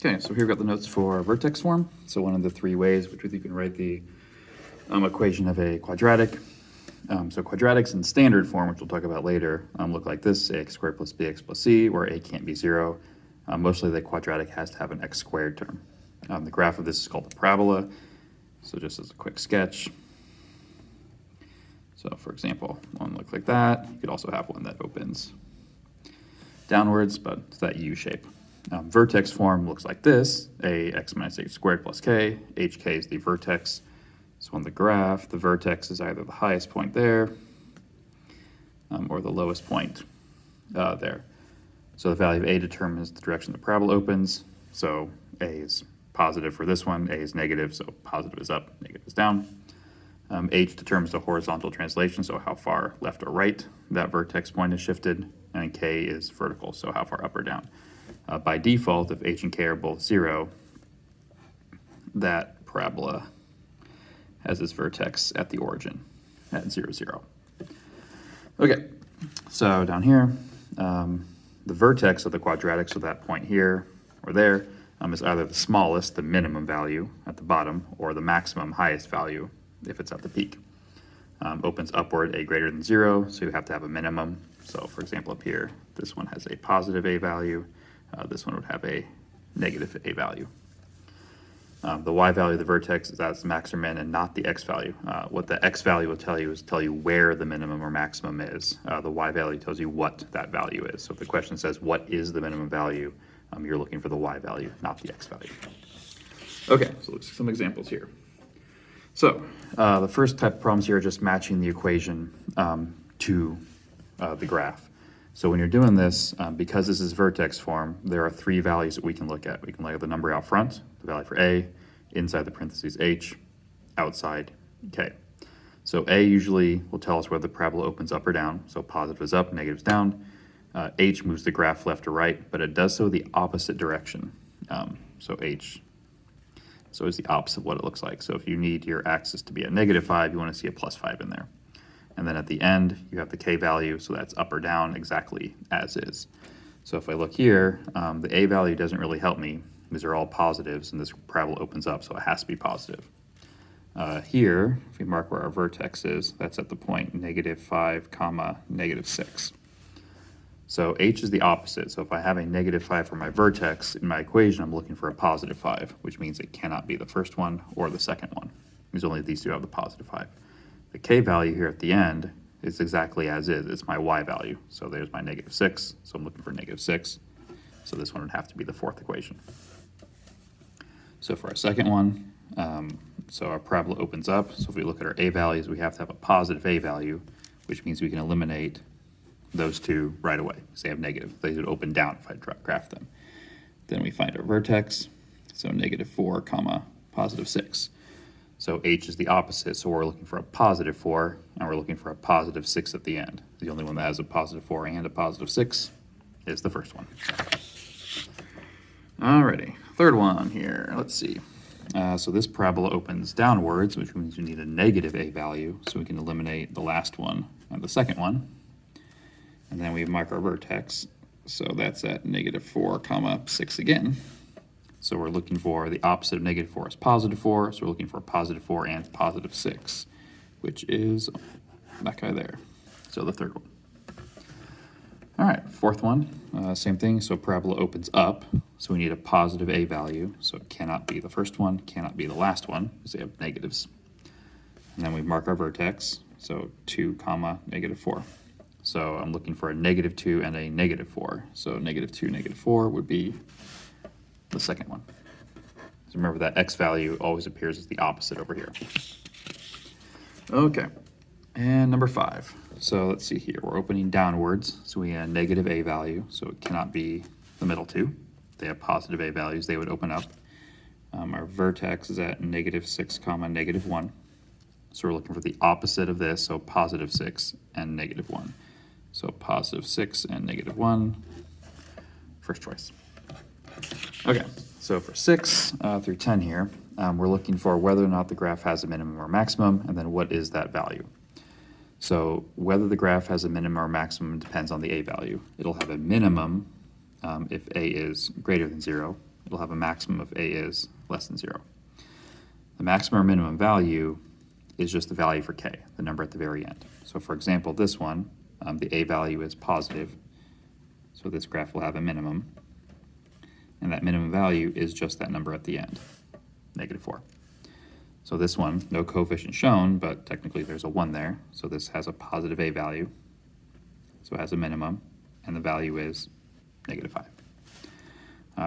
Okay, so here we've got the notes for vertex form. So one of the three ways which you can write the equation of a quadratic. So quadratics in standard form, which we'll talk about later, look like this: ax squared plus bx plus c, where a can't be 0. Mostly the quadratic has to have an x squared term. The graph of this is called a parabola. So just as a quick sketch. So for example, one look like that. You could also have one that opens downwards, but it's that U shape. Vertex form looks like this: ax minus h squared plus k. hk is the vertex. So on the graph, the vertex is either the highest point there or the lowest point there. So the value of a determines the direction the parabola opens. So a is positive for this one, a is negative, so positive is up, negative is down. H determines the horizontal translation, so how far left or right that vertex point is shifted, and k is vertical, so how far up or down. By default, if h and k are both 0, that parabola has its vertex at the origin at 0, 0. Okay, so down here, the vertex of the quadratic, so that point here or there, is either the smallest, the minimum value at the bottom, or the maximum highest value if it's at the peak. Opens upward, a greater than 0, so you have to have a minimum. So for example, up here, this one has a positive a value. This one would have a negative a value. The y value of the vertex is that's max or min and not the x value. What the x value will tell you is tell you where the minimum or maximum is. The y value tells you what that value is. So if the question says what is the minimum value, you're looking for the y value, not the x value. Okay, so let's see some examples here. So the first type of problems here are just matching the equation to the graph. So when you're doing this, because this is vertex form, there are three values that we can look at. We can look at the number out front, the value for a, inside the parentheses h, outside k. So a usually will tell us whether the parabola opens up or down. So positive is up, negative is down. H moves the graph left or right, but it does so the opposite direction. So h so is the opposite of what it looks like. So if you need your axis to be a -5, you want to see a +5 in there. And then at the end, you have the k value, so that's up or down exactly as is. So if I look here, the a value doesn't really help me because they're all positives, and this parabola opens up, so it has to be positive. Here, if we mark where our vertex is, that's at the point -5, -6. So h is the opposite. So if I have a -5 for my vertex, in my equation, I'm looking for a +5, which means it cannot be the first one or the second one, because only these two have the +5. The k value here at the end is exactly as is. It's my y value. So there's my -6. So I'm looking for -6. So this one would have to be the fourth equation. So for our second one, so our parabola opens up. So if we look at our a values, we have to have a positive a value, which means we can eliminate those two right away. So they have negative. They would open down if I graph them. Then we find our vertex. So -4, +6. So h is the opposite, so we're looking for a +4, and we're looking for a +6 at the end. The only one that has a +4 and a +6 is the first one. Alrighty, third one here, let's see. So this parabola opens downwards, which means we need a negative a value, so we can eliminate the last one and the second one. And then we mark our vertex, so that's at -4, 6 again. So we're looking for the opposite of -4 is +4, so we're looking for a +4 and +6, which is that guy there. So the third one. All right, fourth one, same thing. So parabola opens up, so we need a positive a value. So it cannot be the first one, cannot be the last one, because they have negatives. And then we mark our vertex, so 2, -4. So I'm looking for a -2 and a -4. So -2, -4 would be the second one. So remember that x value always appears as the opposite over here. Okay, and number 5. So let's see here, we're opening downwards, so we have a negative a value, so it cannot be the middle two. They have positive a values, they would open up. Our vertex is at -6, -1. So we're looking for the opposite of this, so +6 and -1. So +6 and -1, first choice. Okay, so for 6 through 10 here, we're looking for whether or not the graph has a minimum or maximum, and then what is that value. So whether the graph has a minimum or maximum depends on the a value. It'll have a minimum if a is greater than 0, it'll have a maximum if a is less than 0. The maximum or minimum value is just the value for k, the number at the very end. So for example, this one, the a value is positive, so this graph will have a minimum, and that minimum value is just that number at the end, -4. So this one, no coefficient shown, but technically there's a 1 there, so this has a positive a value, so it has a minimum, and the value is -5.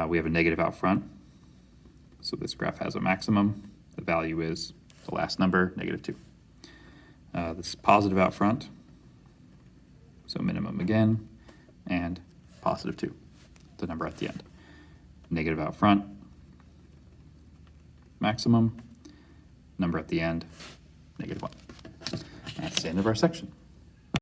We have a negative out front, so this graph has a maximum, the value is the last number, -2. This is positive out front, so minimum again, and +2, the number at the end. Negative out front, maximum, number at the end, -1. That's the end of our section.